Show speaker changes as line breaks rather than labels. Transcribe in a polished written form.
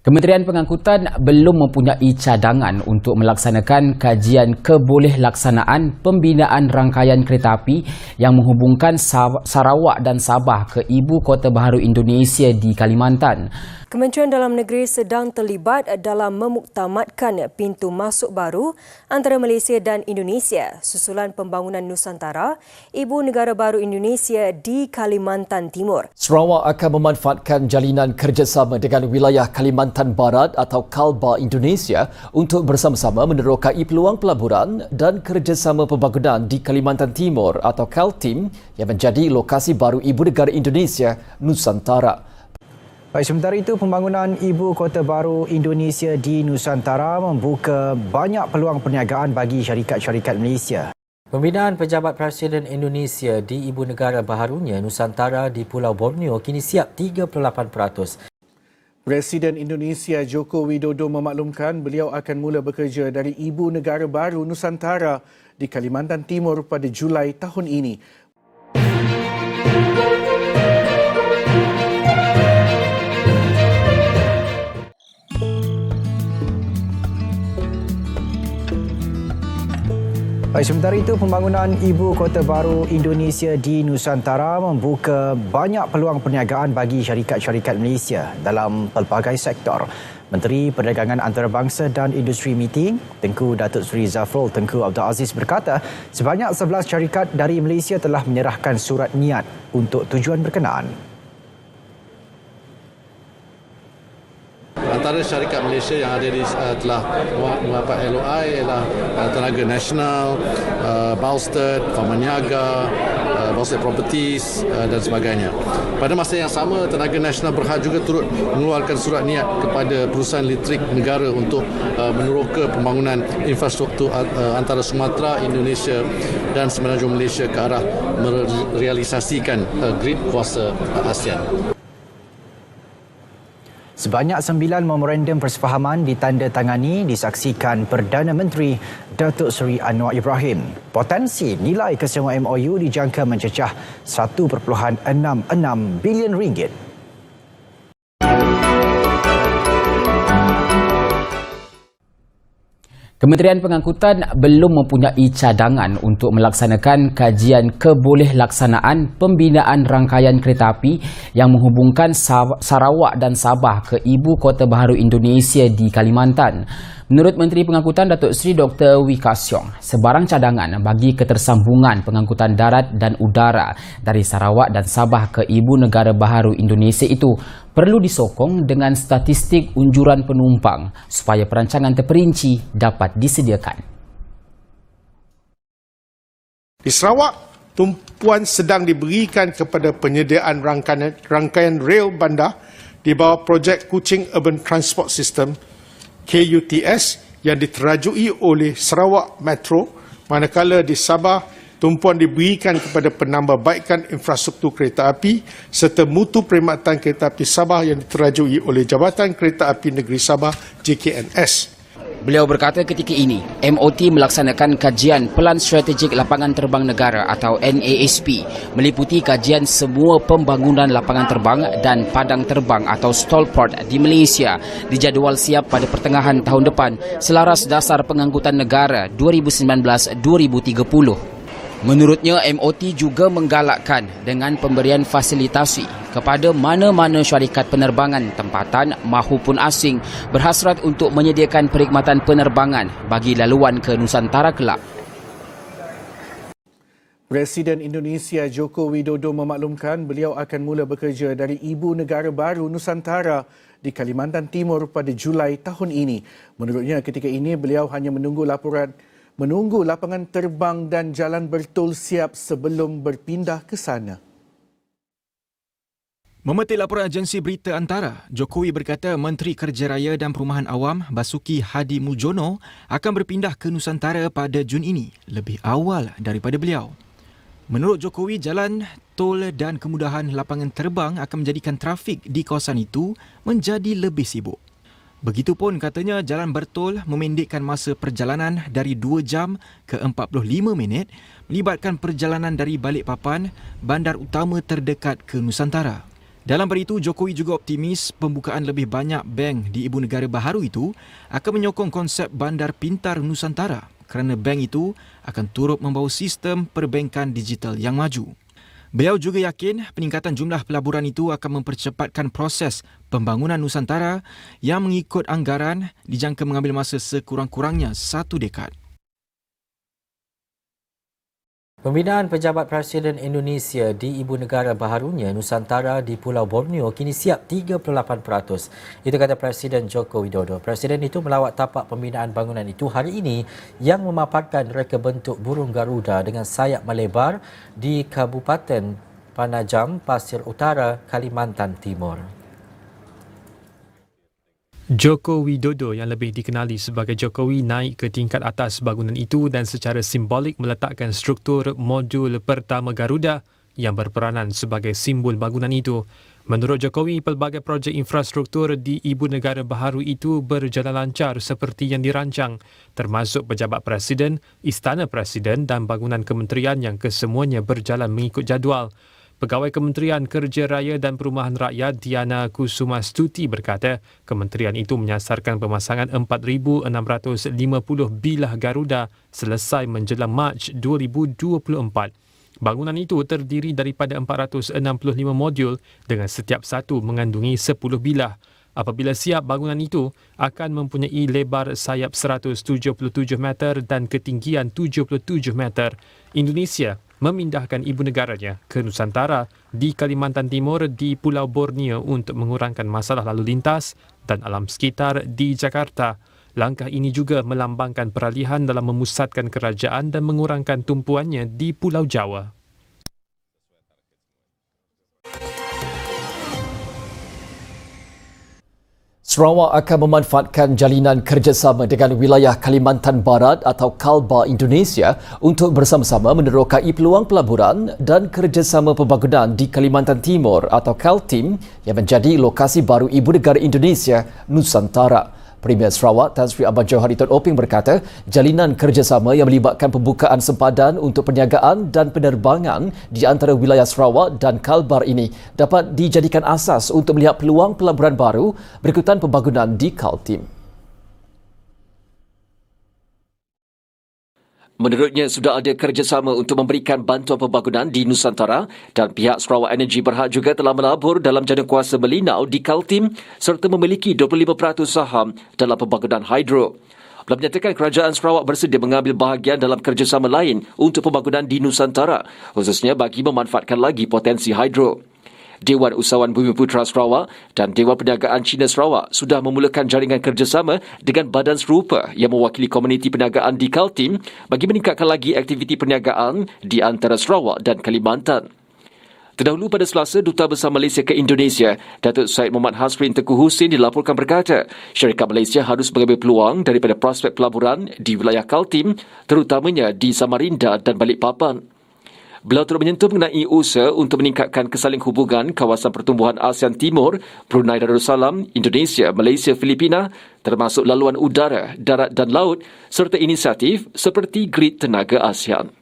Kementerian Pengangkutan belum mempunyai cadangan untuk melaksanakan kajian keboleh-laksanaan pembinaan rangkaian kereta api yang menghubungkan Sarawak dan Sabah ke Ibu Kota Baharu Indonesia di Kalimantan.
Kementerian Dalam Negeri sedang terlibat dalam memuktamadkan pintu masuk baru antara Malaysia dan Indonesia susulan pembangunan Nusantara, Ibu Negara Baru Indonesia di Kalimantan Timur.
Sarawak akan memanfaatkan jalinan kerjasama dengan wilayah Kalimantan Barat atau Kalbar Indonesia untuk bersama-sama menerokai peluang pelaburan dan kerjasama pembangunan di Kalimantan Timur atau KALTIM yang menjadi lokasi baru Ibu Negara Indonesia Nusantara.
Baik, sementara itu pembangunan Ibu Kota Baru Indonesia di Nusantara membuka banyak peluang perniagaan bagi syarikat-syarikat Malaysia.
Pembinaan pejabat Presiden Indonesia di Ibu Negara Baharunya Nusantara di Pulau Borneo kini siap 38%.
Presiden Indonesia Joko Widodo memaklumkan beliau akan mula bekerja dari Ibu Negara Baru Nusantara di Kalimantan Timur pada Julai tahun ini.
Baik, sementara itu pembangunan Ibu Kota Baru Indonesia di Nusantara membuka banyak peluang perniagaan bagi syarikat-syarikat Malaysia dalam pelbagai sektor. Menteri Perdagangan Antarabangsa dan Industri Meeting, Tengku Datuk Seri Zafrul Tengku Abdul Aziz berkata, sebanyak 11 syarikat dari Malaysia telah menyerahkan surat niat untuk tujuan berkenaan.
Antara syarikat Malaysia yang ada di telah mendapat LOI ialah Tenaga Nasional, Balstead, Famaniaga, Balstead Properties dan sebagainya. Pada masa yang sama, Tenaga Nasional berhad juga turut mengeluarkan surat niat kepada perusahaan elektrik negara untuk meneroka pembangunan infrastruktur antara Sumatera, Indonesia dan Semenanjung Malaysia ke arah merealisasikan grid kuasa ASEAN.
Sebanyak 9 memorandum persefahaman ditandatangani disaksikan Perdana Menteri Datuk Seri Anwar Ibrahim. Potensi nilai kesemua MOU dijangka mencecah 1.66 bilion ringgit.
Kementerian Pengangkutan belum mempunyai cadangan untuk melaksanakan kajian keboleh-laksanaan pembinaan rangkaian kereta api yang menghubungkan Sarawak dan Sabah ke Ibu Kota Baharu Indonesia di Kalimantan. Menurut Menteri Pengangkutan Datuk Seri Dr. Wee Ka Siong, sebarang cadangan bagi ketersambungan pengangkutan darat dan udara dari Sarawak dan Sabah ke Ibu Negara Baharu Indonesia itu perlu disokong dengan statistik unjuran penumpang supaya perancangan terperinci dapat disediakan.
Di Sarawak, tumpuan sedang diberikan kepada penyediaan rangkaian rel bandar di bawah projek Kuching Urban Transport System KUTS yang diterajui oleh Sarawak Metro, manakala di Sabah tumpuan diberikan kepada penambahbaikan infrastruktur kereta api serta mutu perkhidmatan kereta api Sabah yang diterajui oleh Jabatan Kereta Api Negeri Sabah JKNS.
Beliau berkata ketika ini, MOT melaksanakan kajian Pelan Strategik Lapangan Terbang Negara atau NASP meliputi kajian semua pembangunan lapangan terbang dan padang terbang atau stallport di Malaysia dijadual siap pada pertengahan tahun depan selaras dasar pengangkutan negara 2019-2030. Menurutnya, MOT juga menggalakkan dengan pemberian fasilitasi kepada mana-mana syarikat penerbangan tempatan mahupun asing berhasrat untuk menyediakan perkhidmatan penerbangan bagi laluan ke Nusantara kelak.
Presiden Indonesia Joko Widodo memaklumkan beliau akan mula bekerja dari Ibu Negara Baru Nusantara di Kalimantan Timur pada Julai tahun ini. Menurutnya ketika ini beliau hanya menunggu lapangan terbang dan jalan bertol siap sebelum berpindah ke sana.
Memetik laporan agensi berita Antara, Jokowi berkata Menteri Kerja Raya dan Perumahan Awam Basuki Hadi Mujono akan berpindah ke Nusantara pada Jun ini, lebih awal daripada beliau. Menurut Jokowi, jalan, tol dan kemudahan lapangan terbang akan menjadikan trafik di kawasan itu menjadi lebih sibuk. Begitupun katanya jalan bertol memendekkan masa perjalanan dari 2 jam ke 45 minit melibatkan perjalanan dari Balikpapan, bandar utama terdekat ke Nusantara. Dalam pada itu, Jokowi juga optimis pembukaan lebih banyak bank di ibu negara baharu itu akan menyokong konsep bandar pintar Nusantara kerana bank itu akan turut membawa sistem perbankan digital yang maju. Beliau juga yakin peningkatan jumlah pelaburan itu akan mempercepatkan proses pembangunan Nusantara yang mengikut anggaran dijangka mengambil masa sekurang-kurangnya 1 dekad.
Pembinaan pejabat Presiden Indonesia di ibu negara baharunya Nusantara di Pulau Borneo kini siap 38%. Itu kata Presiden Joko Widodo. Presiden itu melawat tapak pembinaan bangunan itu hari ini yang memaparkan reka bentuk burung Garuda dengan sayap melebar di Kabupaten Panajam, Pasir Utara, Kalimantan Timur.
Joko Widodo yang lebih dikenali sebagai Jokowi naik ke tingkat atas bangunan itu dan secara simbolik meletakkan struktur modul pertama Garuda yang berperanan sebagai simbol bangunan itu. Menurut Jokowi, pelbagai projek infrastruktur di ibu negara baharu itu berjalan lancar seperti yang dirancang, termasuk pejabat Presiden, Istana Presiden dan bangunan kementerian yang kesemuanya berjalan mengikut jadual. Pegawai Kementerian Kerja Raya dan Perumahan Rakyat Diana Kusumastuti berkata, kementerian itu menyasarkan pemasangan 4,650 bilah Garuda selesai menjelang Mac 2024. Bangunan itu terdiri daripada 465 modul dengan setiap satu mengandungi 10 bilah. Apabila siap, bangunan itu akan mempunyai lebar sayap 177 meter dan ketinggian 77 meter. Indonesia memindahkan ibu negaranya ke Nusantara di Kalimantan Timur di Pulau Borneo untuk mengurangkan masalah lalu lintas dan alam sekitar di Jakarta. Langkah ini juga melambangkan peralihan dalam memusatkan kerajaan dan mengurangkan tumpuannya di Pulau Jawa.
Sarawak akan memanfaatkan jalinan kerjasama dengan wilayah Kalimantan Barat atau Kalbar Indonesia untuk bersama-sama menerokai peluang pelaburan dan kerjasama pembangunan di Kalimantan Timur atau KALTIM yang menjadi lokasi baru ibu negara Indonesia, Nusantara. Premier Sarawak Tan Sri Abang Johari Tun Oping berkata, jalinan kerjasama yang melibatkan pembukaan sempadan untuk perniagaan dan penerbangan di antara wilayah Sarawak dan Kalbar ini dapat dijadikan asas untuk melihat peluang pelaburan baru berikutan pembangunan di KALTIM. Menurutnya, sudah ada kerjasama untuk memberikan bantuan pembangunan di Nusantara dan pihak Sarawak Energy Berhad juga telah melabur dalam jadukuasa Melinau di KALTIM serta memiliki 25% saham dalam pembangunan hidro. Beliau menyatakan kerajaan Sarawak bersedia mengambil bahagian dalam kerjasama lain untuk pembangunan di Nusantara, khususnya bagi memanfaatkan lagi potensi hidro. Dewan Usahawan Bumi Putera Sarawak dan Dewan Perniagaan Cina Sarawak sudah memulakan jaringan kerjasama dengan badan serupa yang mewakili komuniti perniagaan di KALTIM bagi meningkatkan lagi aktiviti perniagaan di antara Sarawak dan Kalimantan. Terdahulu pada Selasa, Duta Besar Malaysia ke Indonesia, Datuk Syed Muhammad Hasrin Tengku Husin dilaporkan berkata, syarikat Malaysia harus mengambil peluang daripada prospek pelaburan di wilayah KALTIM, terutamanya di Samarinda dan Balikpapan. Beliau turut menyentuh mengenai usaha untuk meningkatkan kesaling hubungan kawasan pertumbuhan ASEAN Timur, Brunei Darussalam, Indonesia, Malaysia, Filipina, termasuk laluan udara, darat dan laut serta inisiatif seperti Grid Tenaga ASEAN.